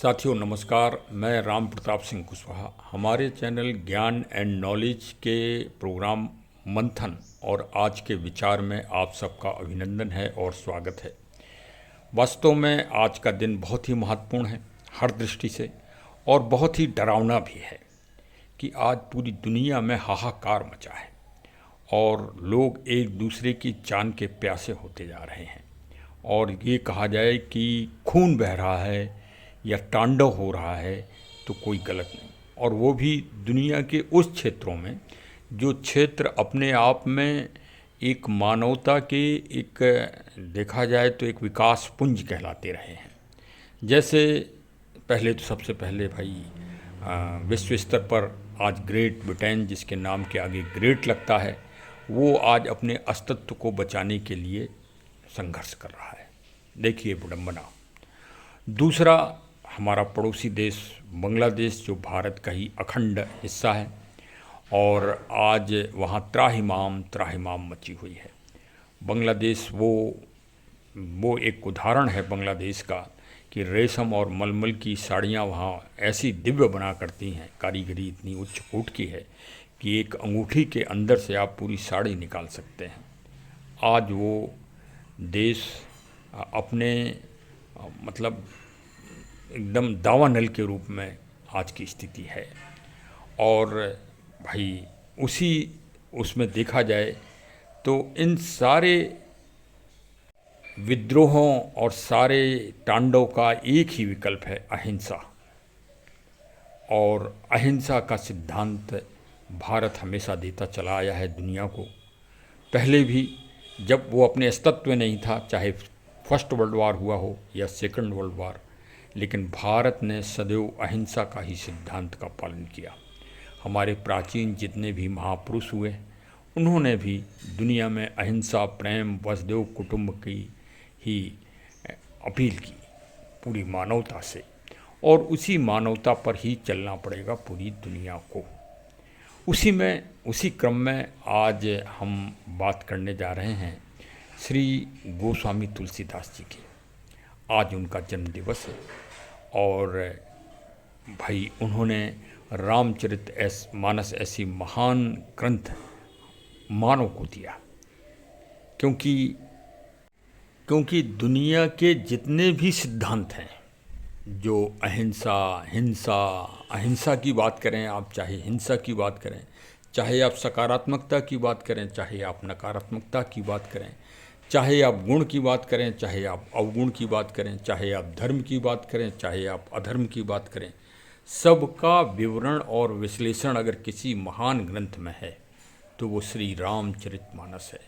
साथियों नमस्कार। मैं राम प्रताप सिंह कुशवाहा। हमारे चैनल ज्ञान एंड नॉलेज के प्रोग्राम मंथन और आज के विचार में आप सबका अभिनंदन है और स्वागत है। वास्तव में आज का दिन बहुत ही महत्वपूर्ण है हर दृष्टि से और बहुत ही डरावना भी है कि आज पूरी दुनिया में हाहाकार मचा है और लोग एक दूसरे की जान के प्यासे होते जा रहे हैं। और ये कहा जाए कि खून बह रहा है या तांडव हो रहा है तो कोई गलत नहीं, और वो भी दुनिया के उस क्षेत्रों में जो क्षेत्र अपने आप में एक मानवता के एक देखा जाए तो एक विकास पुंज कहलाते रहे हैं। जैसे पहले तो सबसे पहले भाई विश्व स्तर पर आज ग्रेट ब्रिटेन, जिसके नाम के आगे ग्रेट लगता है, वो आज अपने अस्तित्व को बचाने के लिए संघर्ष कर रहा है। देखिए विडंबना। दूसरा, हमारा पड़ोसी देश बांग्लादेश, जो भारत का ही अखंड हिस्सा है, और आज वहाँ त्राहिमाम मची हुई है। बांग्लादेश वो एक उदाहरण है बांग्लादेश का कि रेशम और मलमल की साड़ियाँ वहाँ ऐसी दिव्य बना करती हैं, कारीगरी इतनी उच्च कोट की है कि एक अंगूठी के अंदर से आप पूरी साड़ी निकाल सकते हैं। आज वो देश अपने मतलब एकदम दावानल के रूप में आज की स्थिति है। और भाई उसमें देखा जाए तो इन सारे विद्रोहों और सारे तांडव का एक ही विकल्प है अहिंसा। और अहिंसा का सिद्धांत भारत हमेशा देता चला आया है दुनिया को। पहले भी जब वो अपने अस्तित्व में नहीं था, चाहे फर्स्ट वर्ल्ड वार हुआ हो या सेकंड वर्ल्ड वार, लेकिन भारत ने सदैव अहिंसा का ही सिद्धांत का पालन किया। हमारे प्राचीन जितने भी महापुरुष हुए, उन्होंने भी दुनिया में अहिंसा, प्रेम, वसुधैव कुटुंब की ही अपील की पूरी मानवता से, और उसी मानवता पर ही चलना पड़ेगा पूरी दुनिया को। उसी क्रम में आज हम बात करने जा रहे हैं श्री गोस्वामी तुलसीदास जी की। आज उनका जन्म दिवस है और भाई उन्होंने रामचरित मानस ऐसी महान ग्रंथ मानव को दिया, क्योंकि दुनिया के जितने भी सिद्धांत हैं, जो अहिंसा की बात करें आप, चाहे हिंसा की बात करें, चाहे आप सकारात्मकता की बात करें, चाहे आप नकारात्मकता की बात करें, चाहे आप गुण की बात करें, चाहे आप अवगुण की बात करें, चाहे आप धर्म की बात करें, चाहे आप अधर्म की बात करें, सबका विवरण और विश्लेषण अगर किसी महान ग्रंथ में है तो वो श्री रामचरितमानस है।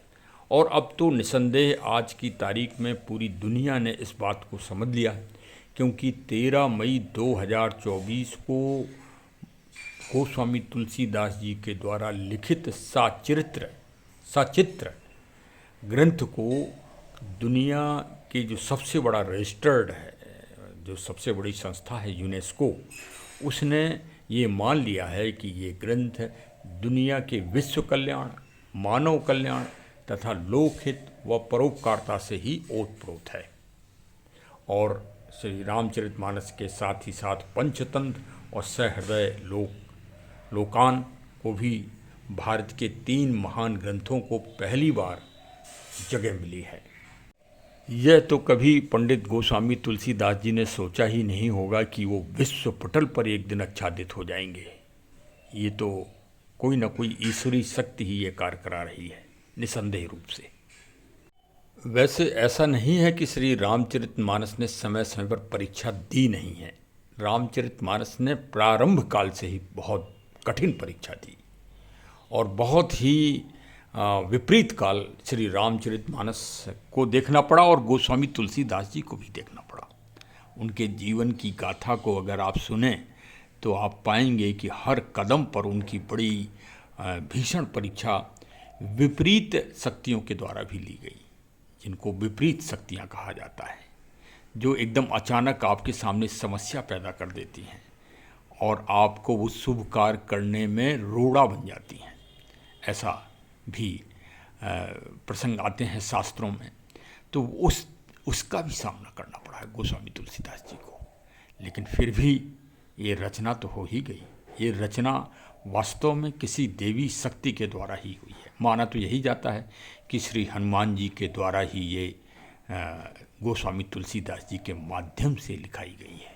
और अब तो निसंदेह आज की तारीख में पूरी दुनिया ने इस बात को समझ लिया, क्योंकि 13 मई 2024 को गोस्वामी तुलसीदास जी के द्वारा लिखित सचित्र ग्रंथ को दुनिया के जो सबसे बड़ा रजिस्टर्ड है, जो सबसे बड़ी संस्था है यूनेस्को, उसने ये मान लिया है कि ये ग्रंथ दुनिया के विश्व कल्याण, मानव कल्याण तथा लोकहित व परोपकारता से ही ओतप्रोत है। और श्री रामचरितमानस के साथ ही साथ पंचतंत्र और सहृदय लोकान को भी भारत के 3 महान ग्रंथों को पहली बार जगह मिली है। यह तो कभी पंडित गोस्वामी तुलसीदास जी ने सोचा ही नहीं होगा कि वो विश्व पटल पर एक दिन आच्छादित हो जाएंगे। ये तो कोई ना कोई ईश्वरी शक्ति ही ये कार्य करा रही है निसंदेह रूप से। वैसे ऐसा नहीं है कि श्री रामचरितमानस ने समय समय पर परीक्षा दी नहीं है। रामचरितमानस ने प्रारंभ काल से ही बहुत कठिन परीक्षा दी और बहुत ही विपरीत काल श्री रामचरितमानस को देखना पड़ा और गोस्वामी तुलसीदास जी को भी देखना पड़ा। उनके जीवन की गाथा को अगर आप सुने तो आप पाएंगे कि हर कदम पर उनकी बड़ी भीषण परीक्षा विपरीत शक्तियों के द्वारा भी ली गई, जिनको विपरीत शक्तियां कहा जाता है, जो एकदम अचानक आपके सामने समस्या पैदा कर देती हैं और आपको वो शुभ कार्य करने में रोड़ा बन जाती हैं। ऐसा भी प्रसंग आते हैं शास्त्रों में। तो उसका भी सामना करना पड़ा है गोस्वामी तुलसीदास जी को। लेकिन फिर भी ये रचना तो हो ही गई। ये रचना वास्तव में किसी देवी शक्ति के द्वारा ही हुई है। माना तो यही जाता है कि श्री हनुमान जी के द्वारा ही ये गोस्वामी तुलसीदास जी के माध्यम से लिखाई गई है।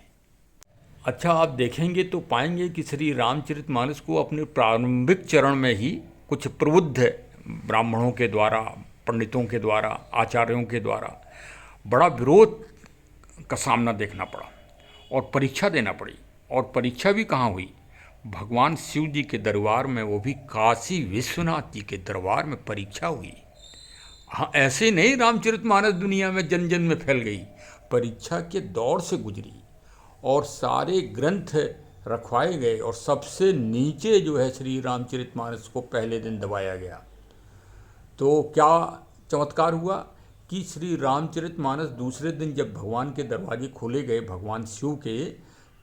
अच्छा, आप देखेंगे तो पाएंगे कि श्री रामचरितमानस को अपने प्रारंभिक चरण में ही कुछ प्रबुद्ध ब्राह्मणों के द्वारा, पंडितों के द्वारा, आचार्यों के द्वारा बड़ा विरोध का सामना देखना पड़ा और परीक्षा देना पड़ी। और परीक्षा भी कहाँ हुई? भगवान शिव जी के दरबार में, वो भी काशी विश्वनाथ जी के दरबार में परीक्षा हुई। हाँ, ऐसे नहीं रामचरितमानस दुनिया में जन जन में फैल गई, परीक्षा के दौर से गुजरी और सारे ग्रंथ रखवाए गए और सबसे नीचे जो है श्री रामचरितमानस को पहले दिन दबाया गया। तो क्या चमत्कार हुआ कि श्री रामचरितमानस दूसरे दिन जब भगवान के दरवाजे खोले गए भगवान शिव के,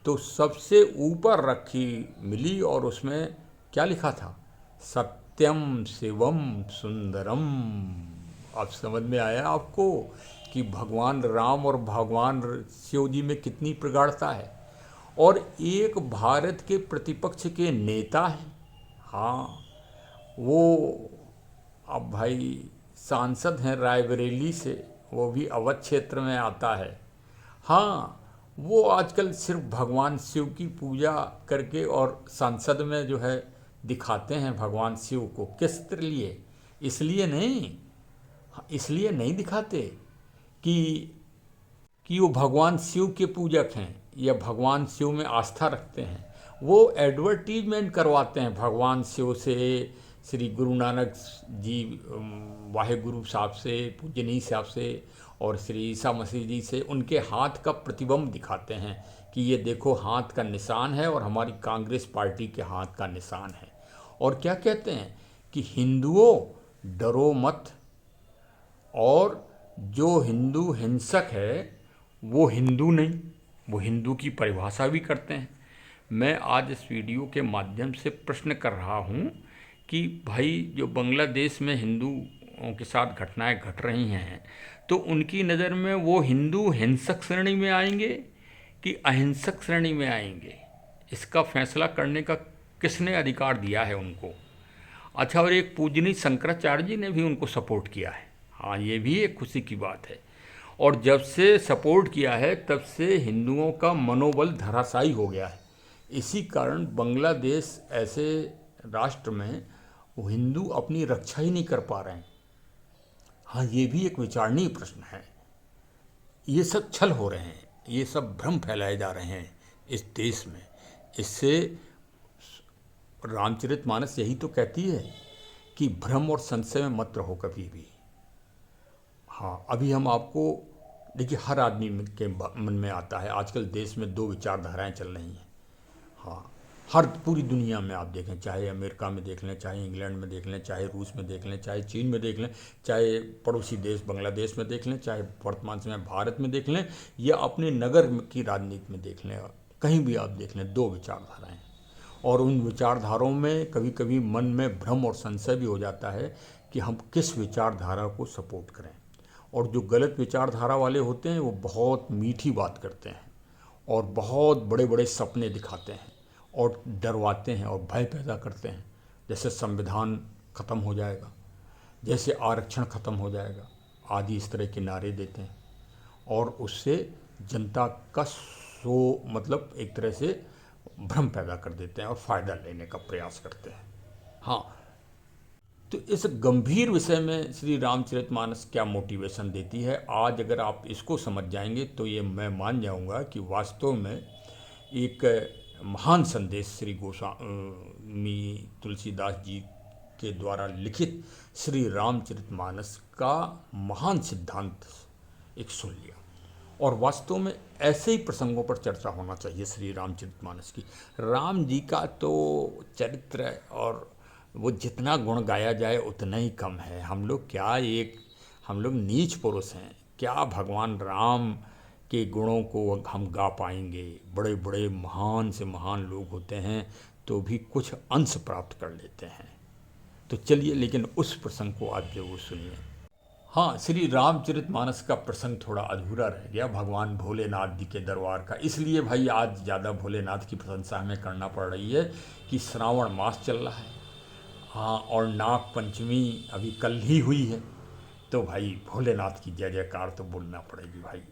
तो सबसे ऊपर रखी मिली और उसमें क्या लिखा था? सत्यम शिवम सुंदरम। अब समझ में आया आपको कि भगवान राम और भगवान शिव जी में कितनी प्रगाढ़ता है। और एक भारत के प्रतिपक्ष के नेता हैं, हाँ, वो अब भाई सांसद हैं रायबरेली से, वो भी अवध क्षेत्र में आता है। हाँ, वो आजकल सिर्फ भगवान शिव की पूजा करके और संसद में जो है दिखाते हैं भगवान शिव को। किस लिए? इसलिए नहीं दिखाते कि वो भगवान शिव के पूजक हैं या भगवान शिव में आस्था रखते हैं। वो एडवर्टीजमेंट करवाते हैं भगवान शिव से, श्री गुरु नानक जी वाहे गुरु साहब से, पूजनी साहब से और श्री ईसा मसीह जी से। उनके हाथ का प्रतिबिंब दिखाते हैं कि ये देखो हाथ का निशान है और हमारी कांग्रेस पार्टी के हाथ का निशान है। और क्या कहते हैं कि हिंदुओं डरो मत, और जो हिंदू हिंसक है वो हिंदू नहीं, वो हिंदू की परिभाषा भी करते हैं। मैं आज इस वीडियो के माध्यम से प्रश्न कर रहा हूँ कि भाई जो बांग्लादेश में हिंदुओं के साथ घटनाएं घट रही हैं, तो उनकी नज़र में वो हिंदू हिंसक श्रेणी में आएंगे कि अहिंसक श्रेणी में आएंगे? इसका फैसला करने का किसने अधिकार दिया है उनको? अच्छा, और एक पूजनीय शंकराचार्य जी ने भी उनको सपोर्ट किया है। हाँ, ये भी एक खुशी की बात है। और जब से सपोर्ट किया है तब से हिंदुओं का मनोबल धराशायी हो गया है। इसी कारण बांग्लादेश ऐसे राष्ट्र में वो हिंदू अपनी रक्षा ही नहीं कर पा रहे हैं। हाँ, ये भी एक विचारणीय प्रश्न है। ये सब छल हो रहे हैं, ये सब भ्रम फैलाए जा रहे हैं इस देश में। इससे रामचरितमानस यही तो कहती है कि भ्रम और संशय में मत रहो कभी भी। हाँ, अभी हम आपको देखिए, हर आदमी के मन में आता है आजकल देश में दो विचारधाराएं चल रही हैं। हाँ, हर पूरी दुनिया में आप देखें, चाहे अमेरिका में देख लें, चाहे इंग्लैंड में देख लें, चाहे रूस में देख लें, चाहे चीन में देख लें, चाहे पड़ोसी देश बांग्लादेश में देख लें, चाहे वर्तमान समय भारत में देख लें, या अपने नगर की राजनीति में देख लें, कहीं भी आप देख लें, दो विचारधाराएँ। और उन विचारधाराओं में कभी कभी मन में भ्रम और संशय भी हो जाता है कि हम किस विचारधारा को सपोर्ट करें। और जो गलत विचारधारा वाले होते हैं वो बहुत मीठी बात करते हैं और बहुत बड़े बड़े सपने दिखाते हैं और डरवाते हैं और भय पैदा करते हैं। जैसे संविधान ख़त्म हो जाएगा, जैसे आरक्षण ख़त्म हो जाएगा आदि, इस तरह के नारे देते हैं और उससे जनता का मतलब एक तरह से भ्रम पैदा कर देते हैं और फ़ायदा लेने का प्रयास करते हैं। हाँ, तो इस गंभीर विषय में श्री रामचरितमानस क्या मोटिवेशन देती है, आज अगर आप इसको समझ जाएंगे तो ये मैं मान जाऊंगा कि वास्तव में एक महान संदेश श्री गोस्वामी तुलसीदास जी के द्वारा लिखित श्री रामचरितमानस का महान सिद्धांत एक सुन लिया। और वास्तव में ऐसे ही प्रसंगों पर चर्चा होना चाहिए श्री रामचरितमानस की। राम जी का तो चरित्र और वो जितना गुण गाया जाए उतना ही कम है। हम लोग नीच पुरुष हैं, क्या भगवान राम के गुणों को हम गा पाएंगे? बड़े बड़े महान से महान लोग होते हैं तो भी कुछ अंश प्राप्त कर लेते हैं। तो चलिए, लेकिन उस प्रसंग को आप जरूर सुनिए। हाँ, श्री रामचरितमानस का प्रसंग थोड़ा अधूरा रह गया भगवान भोलेनाथ जी के दरबार का। इसलिए भाई आज ज़्यादा भोलेनाथ की प्रशंसा हमें करना पड़ रही है कि श्रावण मास चल रहा है। हाँ, और नाग पंचमी अभी कल ही हुई है, तो भाई भोलेनाथ की जय जयकार तो बोलना पड़ेगी भाई।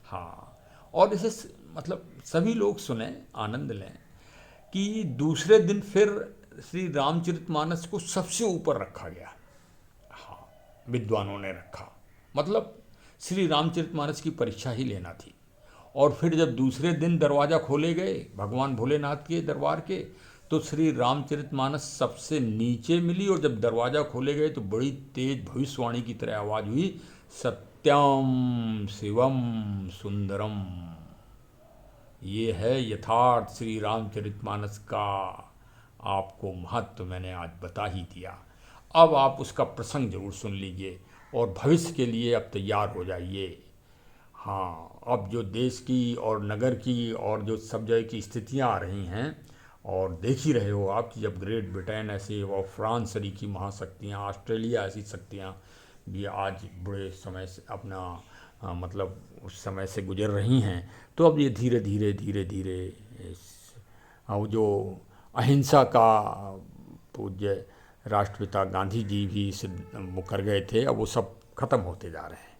हाँ, और इसे मतलब सभी लोग सुने, आनंद लें कि दूसरे दिन फिर श्री रामचरितमानस को सबसे ऊपर रखा गया। हाँ, विद्वानों ने रखा, मतलब श्री रामचरितमानस की परीक्षा ही लेना थी। और फिर जब दूसरे दिन दरवाज़ा खोले गए भगवान भोलेनाथ के दरबार के, तो श्री रामचरितमानस सबसे नीचे मिली, और जब दरवाज़ा खोले गए तो बड़ी तेज भविष्यवाणी की तरह आवाज़ हुई, सत्यम शिवम सुंदरम। ये है यथार्थ श्री रामचरितमानस का, आपको महत्व मैंने आज बता ही दिया। अब आप उसका प्रसंग जरूर सुन लीजिए और भविष्य के लिए अब तैयार हो जाइए। हाँ, अब जो देश की और नगर की और जो सब जगह की स्थितियाँ आ रही हैं, और देख ही रहे हो आप कि जब ग्रेट ब्रिटेन ऐसे और फ्रांस की महाशक्तियाँ, ऑस्ट्रेलिया ऐसी शक्तियाँ भी आज बुरे समय से अपना मतलब उस समय से गुजर रही हैं, तो अब ये धीरे धीरे धीरे धीरे अब जो अहिंसा का पूज्य राष्ट्रपिता गांधी जी भी मुकर गए थे, अब वो सब खत्म होते जा रहे हैं।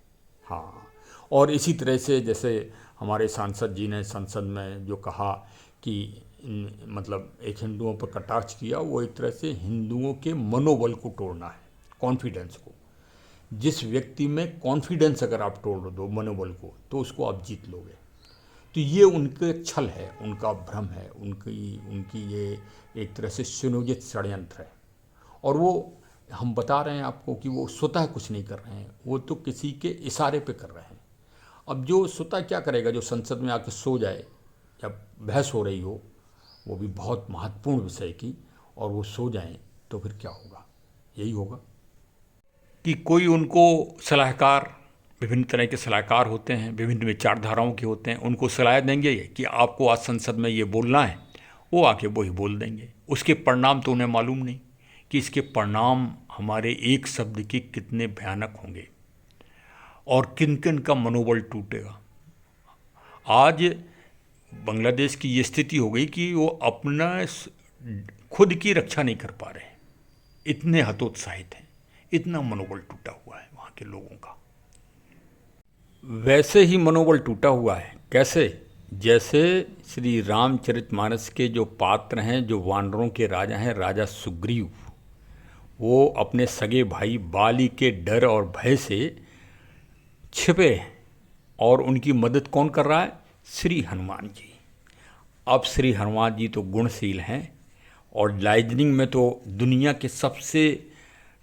हाँ, और इसी तरह से जैसे हमारे सांसद जी ने संसद में जो कहा कि मतलब एक हिंदुओं पर कटाक्ष किया, वो एक तरह से हिंदुओं के मनोबल को तोड़ना है, कॉन्फिडेंस को। जिस व्यक्ति में कॉन्फिडेंस अगर आप तोड़ दो मनोबल को, तो उसको आप जीत लोगे। तो ये उनके छल है, उनका भ्रम है, उनकी उनकी ये एक तरह से सुनियोजित षड्यंत्र है। और वो हम बता रहे हैं आपको कि वो स्वतः कुछ नहीं कर रहे हैं, वो तो किसी के इशारे पे कर रहे हैं। अब जो स्वतः क्या करेगा, जो संसद में आके सो जाए, जब बहस हो रही हो, वो भी बहुत महत्वपूर्ण विषय की, और वो सो जाएं, तो फिर क्या होगा? यही होगा कि कोई उनको सलाहकार, विभिन्न तरह के सलाहकार होते हैं, विभिन्न विचारधाराओं के होते हैं, उनको सलाह देंगे कि आपको आज संसद में ये बोलना है, वो आके वही बोल देंगे। उसके परिणाम तो उन्हें मालूम नहीं कि इसके परिणाम हमारे एक शब्द के कितने भयानक होंगे और किन किन का मनोबल टूटेगा। आज बांग्लादेश की ये स्थिति हो गई कि वो अपना खुद की रक्षा नहीं कर पा रहे, इतने हतोत्साहित हैं, इतना मनोबल टूटा हुआ है वहाँ के लोगों का। वैसे ही मनोबल टूटा हुआ है, कैसे? जैसे श्री रामचरितमानस के जो पात्र हैं, जो वानरों के राजा हैं, राजा सुग्रीव, वो अपने सगे भाई बाली के डर और भय से छिपे हैं, और उनकी मदद कौन कर रहा है? श्री हनुमान जी। अब श्री हनुमान जी तो गुणशील हैं, और लाइजनिंग में तो दुनिया के सबसे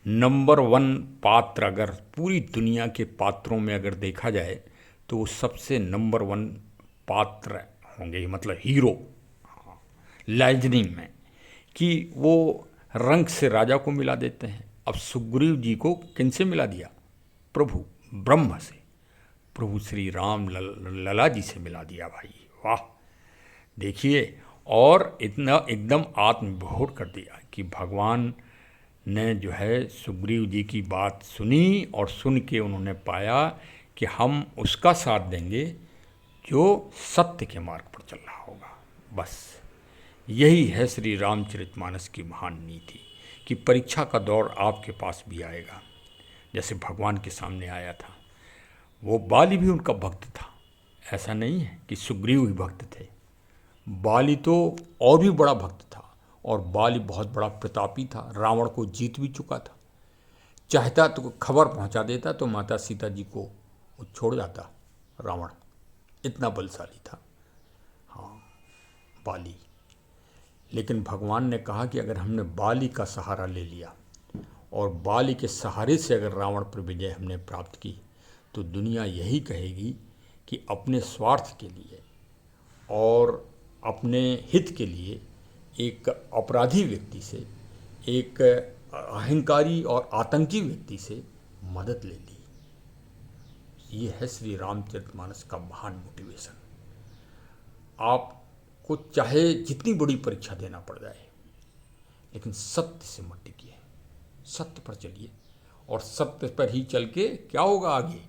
नंबर 1 पात्र, अगर पूरी दुनिया के पात्रों में अगर देखा जाए तो वो सबसे नंबर 1 पात्र होंगे, मतलब हीरो लाइजनिंग में, कि वो रंग से राजा को मिला देते हैं। अब सुग्रीव जी को किन से मिला दिया? प्रभु ब्रह्म से, प्रभु श्री राम लला जी से मिला दिया भाई। वाह, देखिए, और इतना एकदम आत्मविभोर कर दिया कि भगवान ने जो है सुग्रीव जी की बात सुनी, और सुन के उन्होंने पाया कि हम उसका साथ देंगे जो सत्य के मार्ग पर चल रहा होगा। बस यही है श्री रामचरितमानस की महान नीति, कि परीक्षा का दौर आपके पास भी आएगा, जैसे भगवान के सामने आया था। वो बाली भी उनका भक्त था, ऐसा नहीं है कि सुग्रीव ही भक्त थे। बाली तो और भी बड़ा भक्त था, और बाली बहुत बड़ा प्रतापी था, रावण को जीत भी चुका था। चाहता तो खबर पहुंचा देता तो माता सीता जी को छोड़ जाता रावण, इतना बलशाली था। हाँ, बाली। लेकिन भगवान ने कहा कि अगर हमने बाली का सहारा ले लिया, और बाली के सहारे से अगर रावण पर विजय हमने प्राप्त की, तो दुनिया यही कहेगी कि अपने स्वार्थ के लिए और अपने हित के लिए एक अपराधी व्यक्ति से, एक अहंकारी और आतंकी व्यक्ति से मदद ले ली। ये है श्री रामचरितमानस का महान मोटिवेशन। आपको चाहे जितनी बड़ी परीक्षा देना पड़ जाए, लेकिन सत्य से मत टिकिए, सत्य पर चलिए, और सत्य पर ही चल के क्या होगा आगे,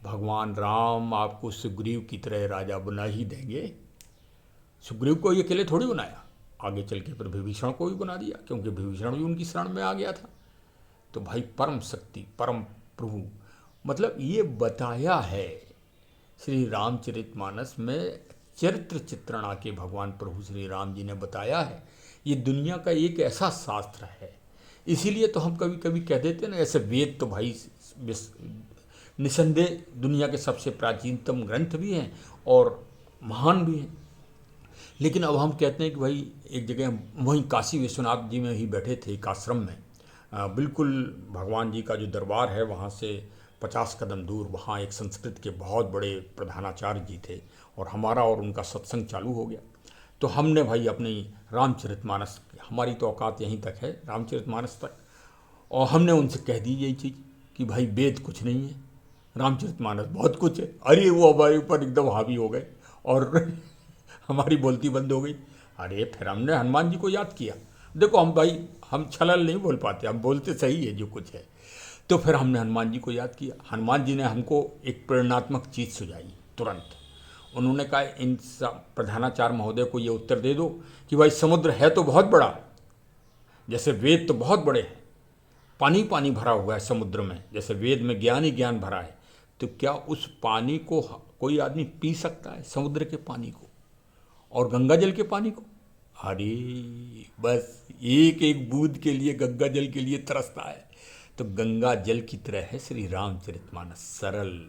भगवान राम आपको सुग्रीव की तरह राजा बना ही देंगे। सुग्रीव को ये अकेले थोड़ी बनाया, आगे चल के फिर विभीषण को भी बना दिया, क्योंकि विभीषण भी उनकी शरण में आ गया था। तो भाई परम शक्ति, परम प्रभु, मतलब ये बताया है श्री रामचरितमानस में, चरित्र चित्रण आके भगवान प्रभु श्री राम जी ने बताया है। ये दुनिया का एक ऐसा शास्त्र है, इसीलिए तो हम कभी कभी कह देते हैं ना, ऐसे वेद तो भाई निसंदेह दुनिया के सबसे प्राचीनतम ग्रंथ भी हैं और महान भी हैं। लेकिन अब हम कहते हैं कि भाई एक जगह वहीं काशी विश्वनाथ जी में ही बैठे थे एक आश्रम में, बिल्कुल भगवान जी का जो दरबार है वहाँ से 50 कदम दूर, वहाँ एक संस्कृत के बहुत बड़े प्रधानाचार्य जी थे और हमारा और उनका सत्संग चालू हो गया। तो हमने भाई अपनी रामचरितमानस, हमारी तो औकात यहीं तक है रामचरितमानस तक, और हमने उनसे कह दी यही चीज़ कि भाई वेद कुछ नहीं है, रामचरितमानस बहुत कुछ है। अरे वो हमारे ऊपर एकदम हावी हो गए और हमारी बोलती बंद हो गई। अरे फिर हमने हनुमान जी को याद किया। देखो हम भाई, हम छलल नहीं बोल पाते, हम बोलते सही है जो कुछ है। तो फिर हमने हनुमान जी को याद किया। हनुमान जी ने हमको एक प्रेरणात्मक चीज़ सुझाई तुरंत। उन्होंने कहा इन प्रधानाचार्य महोदय को ये उत्तर दे दो कि भाई समुद्र है तो बहुत बड़ा, जैसे वेद तो बहुत बड़े हैं, पानी पानी भरा हुआ है समुद्र में, जैसे वेद में ज्ञान ही ज्ञान भरा है, तो क्या उस पानी को कोई आदमी पी सकता है, समुद्र के पानी को और गंगा जल के पानी को? अरे बस एक एक बूंद के लिए, गंगा जल के लिए तरसता है। तो गंगा जल की तरह है श्री रामचरितमानस, सरल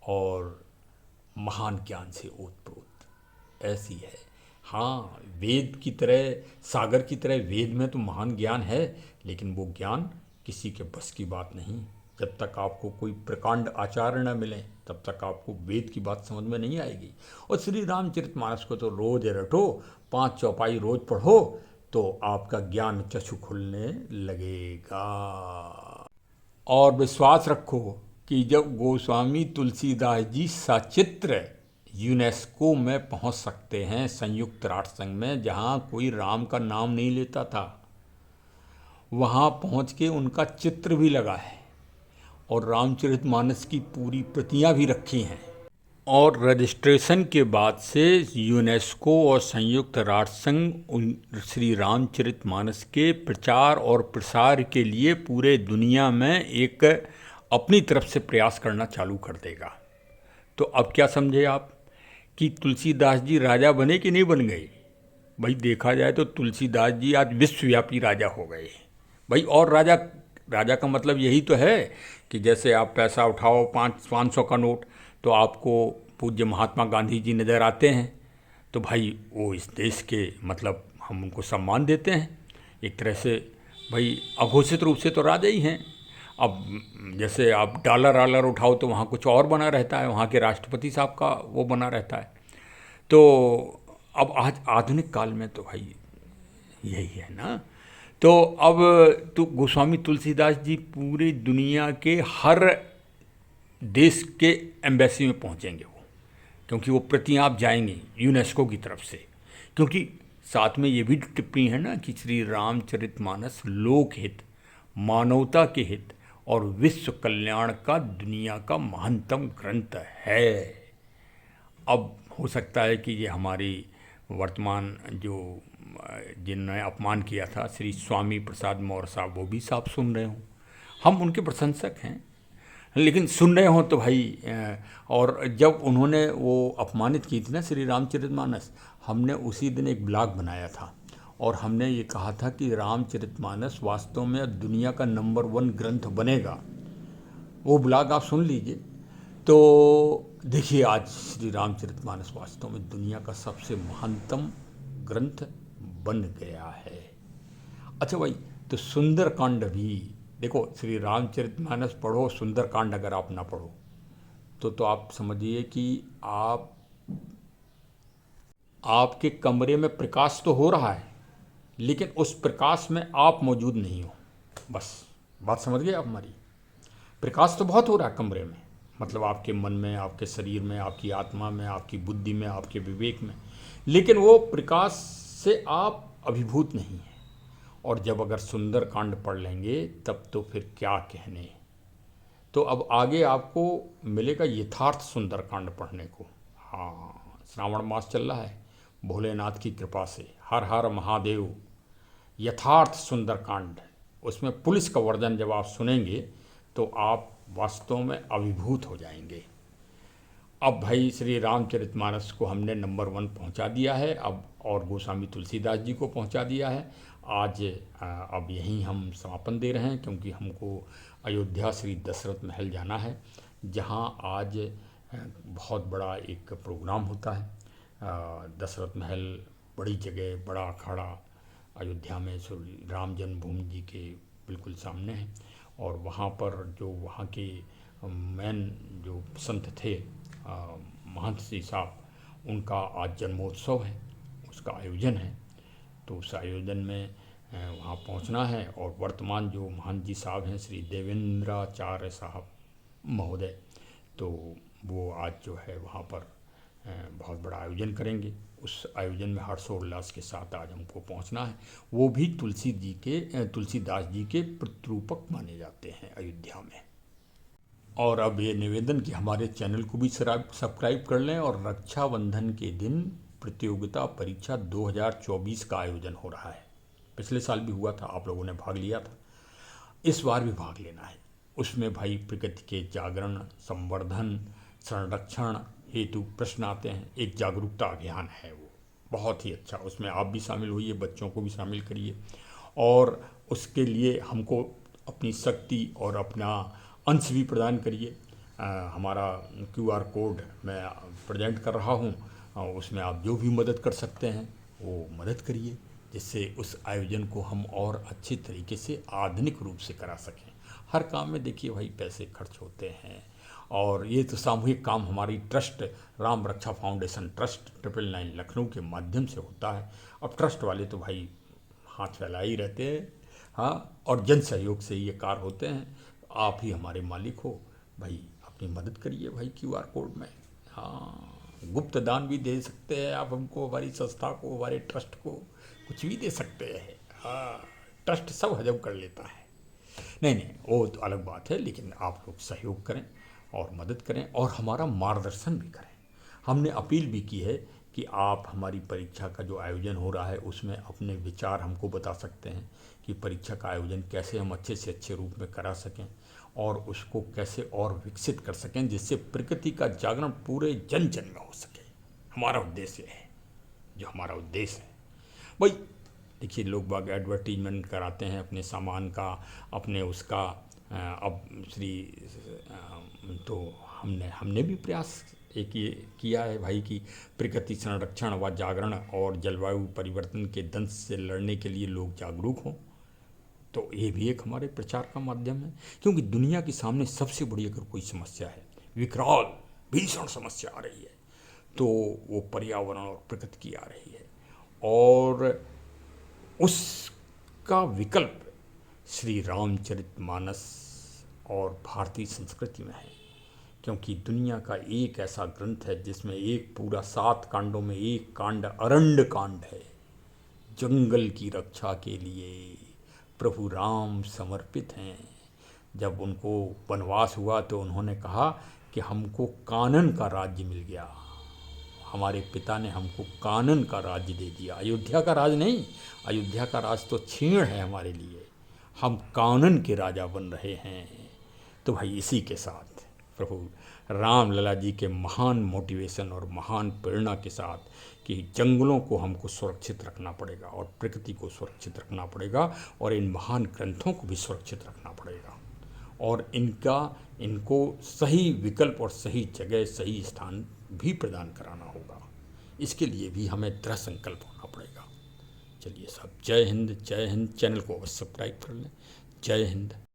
और महान ज्ञान से ओतप्रोत ऐसी है। हाँ, वेद की तरह, सागर की तरह वेद में तो महान ज्ञान है, लेकिन वो ज्ञान किसी के बस की बात नहीं। जब तक आपको कोई प्रकांड आचार्य न मिले तब तक आपको वेद की बात समझ में नहीं आएगी। और श्री रामचरितमानस को तो रोज रटो, 5 चौपाई रोज पढ़ो, तो आपका ज्ञान चक्षु खुलने लगेगा। और विश्वास रखो कि जब गोस्वामी तुलसीदास जी सचित्र यूनेस्को में पहुंच सकते हैं, संयुक्त राष्ट्र संघ में, जहां कोई राम का नाम नहीं लेता था, वहां पहुंच के उनका चित्र भी लगा है और रामचरितमानस की पूरी प्रतियां भी रखी हैं। और रजिस्ट्रेशन के बाद से यूनेस्को और संयुक्त राष्ट्र संघ श्री रामचरितमानस के प्रचार और प्रसार के लिए पूरे दुनिया में एक अपनी तरफ से प्रयास करना चालू कर देगा। तो अब क्या समझे आप कि तुलसीदास जी राजा बने कि नहीं बन गए? भाई देखा जाए तो तुलसीदास जी आज विश्वव्यापी राजा हो गए भाई। और राजा का मतलब यही तो है कि जैसे आप पैसा उठाओ 500 का नोट, तो आपको पूज्य महात्मा गांधी जी नज़र आते हैं, तो भाई वो इस देश के, मतलब हम उनको सम्मान देते हैं एक तरह से। भाई अघोषित रूप से तो राजा ही हैं। अब जैसे आप डॉलर उठाओ तो वहाँ कुछ और बना रहता है, वहाँ के राष्ट्रपति साहब का वो बना रहता है। तो अब आज आधुनिक काल में तो भाई यही है ना। तो अब तो गोस्वामी तुलसीदास जी पूरी दुनिया के हर देश के एम्बेसी में पहुंचेंगे वो, क्योंकि वो प्रतियां आप जाएंगे यूनेस्को की तरफ से। क्योंकि साथ में ये भी टिप्पणी है ना कि श्री रामचरितमानस लोक हित, मानवता के हित और विश्व कल्याण का दुनिया का महानतम ग्रंथ है। अब हो सकता है कि ये हमारी वर्तमान जो जिन्होंने अपमान किया था श्री स्वामी प्रसाद मौर्य साहब, वो भी साहब सुन रहे हों। हम उनके प्रशंसक हैं, लेकिन सुन रहे हों तो भाई। और जब उन्होंने वो अपमानित की थी ना श्री रामचरितमानस, हमने उसी दिन एक ब्लॉग बनाया था और हमने ये कहा था कि रामचरितमानस वास्तव में दुनिया का नंबर 1 ग्रंथ बनेगा। वो ब्लॉग आप सुन लीजिए तो देखिए आज श्री रामचरितमानस वास्तव में दुनिया का सबसे महानतम ग्रंथ बन गया है। अच्छा भाई, तो सुंदरकांड भी देखो, श्री रामचरितमानस पढ़ो, सुंदरकांड अगर आप ना पढ़ो तो आप समझिए कि आपके कमरे में प्रकाश तो हो रहा है, लेकिन उस प्रकाश में आप मौजूद नहीं हो। बस बात समझ गए आप हमारी। प्रकाश तो बहुत हो रहा है कमरे में, मतलब आपके मन में, आपके शरीर में, आपकी आत्मा में, आपकी बुद्धि में, आपके विवेक में, लेकिन वो प्रकाश से आप अभिभूत नहीं हैं। और जब अगर सुंदर कांड पढ़ लेंगे तब तो फिर क्या कहने। तो अब आगे आपको मिलेगा यथार्थ सुंदर कांड पढ़ने को। हाँ, श्रावण मास चल रहा है, भोलेनाथ की कृपा से हर हर महादेव। यथार्थ सुंदर कांड, उसमें पुलिस का वर्णन जब आप सुनेंगे तो आप वास्तव में अभिभूत हो जाएंगे। अब भाई श्री रामचरितमानस को हमने नंबर 1 पहुंचा दिया है, अब और गोस्वामी तुलसीदास जी को पहुंचा दिया है। आज अब यहीं हम समापन दे रहे हैं, क्योंकि हमको अयोध्या श्री दशरथ महल जाना है, जहां आज बहुत बड़ा एक प्रोग्राम होता है। दशरथ महल बड़ी जगह, बड़ा अखाड़ा अयोध्या में श्री राम जन्मभूमि जी के बिल्कुल सामने है। और वहाँ पर जो वहाँ के मेन जो संत थे, महंत जी साहब, उनका आज जन्मोत्सव है, उसका आयोजन है। तो उस आयोजन में वहाँ पहुँचना है। और वर्तमान जो महंत जी साहब हैं श्री देवेंद्राचार्य साहब महोदय, तो वो आज जो है वहाँ पर बहुत बड़ा आयोजन करेंगे। उस आयोजन में हर्षोल्लास के साथ आज हमको पहुँचना है। वो भी तुलसीदास जी के प्रतिरूपक माने जाते हैं अयोध्या में। और अब ये निवेदन कि हमारे चैनल को भी सब्सक्राइब कर लें। और रक्षाबंधन के दिन प्रतियोगिता परीक्षा 2024 का आयोजन हो रहा है। पिछले साल भी हुआ था, आप लोगों ने भाग लिया था, इस बार भी भाग लेना है। उसमें भाई प्रकृति के जागरण, संवर्धन, संरक्षण हेतु प्रश्न आते हैं। एक जागरूकता अभियान है, वो बहुत ही अच्छा। उसमें आप भी शामिल होइए, बच्चों को भी शामिल करिए। और उसके लिए हमको अपनी शक्ति और अपना अंश भी प्रदान करिए। हमारा QR कोड मैं प्रेजेंट कर रहा हूँ, उसमें आप जो भी मदद कर सकते हैं वो मदद करिए, जिससे उस आयोजन को हम और अच्छे तरीके से आधुनिक रूप से करा सकें। हर काम में देखिए भाई पैसे खर्च होते हैं, और ये तो सामूहिक काम हमारी ट्रस्ट राम रक्षा फाउंडेशन ट्रस्ट 999 लखनऊ के माध्यम से होता है। अब ट्रस्ट वाले तो भाई हाथ फैलाए ही रहते हैं, हाँ, और जन सहयोग से ये कार्य होते हैं। आप ही हमारे मालिक हो भाई, अपनी मदद करिए भाई QR कोड में। हाँ, गुप्त दान भी दे सकते हैं आप हमको, हमारी संस्था को, हमारे ट्रस्ट को, कुछ भी दे सकते हैं। हाँ, ट्रस्ट सब हजम कर लेता है। नहीं, वो तो अलग बात है, लेकिन आप लोग सहयोग करें और मदद करें और हमारा मार्गदर्शन भी करें। हमने अपील भी की है कि आप हमारी परीक्षा का जो आयोजन हो रहा है उसमें अपने विचार हमको बता सकते हैं कि परीक्षा का आयोजन कैसे हम अच्छे से अच्छे रूप में करा सकें और उसको कैसे और विकसित कर सकें, जिससे प्रकृति का जागरण पूरे जन जन में हो सके। हमारा उद्देश्य है, जो हमारा उद्देश्य है भाई। देखिए, लोग बाग एडवर्टीजमेंट कराते हैं अपने सामान का, अपने उसका। अब तो हमने भी प्रयास एक ये किया है भाई कि प्रकृति संरक्षण व जागरण और जलवायु परिवर्तन के दंश से लड़ने के लिए लोग जागरूक हों। तो ये भी एक हमारे प्रचार का माध्यम है, क्योंकि दुनिया के सामने सबसे बड़ी अगर कोई समस्या है, विकराल भीषण समस्या आ रही है, तो वो पर्यावरण और प्रकृति की आ रही है। और उसका विकल्प श्री रामचरितमानस और भारतीय संस्कृति में है, क्योंकि दुनिया का एक ऐसा ग्रंथ है जिसमें एक पूरा 7 कांडों में एक कांड अरण्य कांड है। जंगल की रक्षा के लिए प्रभु राम समर्पित हैं। जब उनको वनवास हुआ तो उन्होंने कहा कि हमको कानन का राज्य मिल गया, हमारे पिता ने हमको कानन का राज्य दे दिया। अयोध्या का राज नहीं, अयोध्या का राज तो क्षीण है हमारे लिए, हम कानन के राजा बन रहे हैं। तो भाई इसी के साथ प्रभु राम लला जी के महान मोटिवेशन और महान प्रेरणा के साथ कि जंगलों को हमको सुरक्षित रखना पड़ेगा और प्रकृति को सुरक्षित रखना पड़ेगा और इन महान ग्रंथों को भी सुरक्षित रखना पड़ेगा और इनको सही विकल्प और सही जगह, सही स्थान भी प्रदान कराना होगा। इसके लिए भी हमें दृढ़ संकल्प होना पड़ेगा। चलिए सब, जय हिंद, जय हिंद। चैनल को अवश्य सब्सक्राइब कर लें। जय हिंद।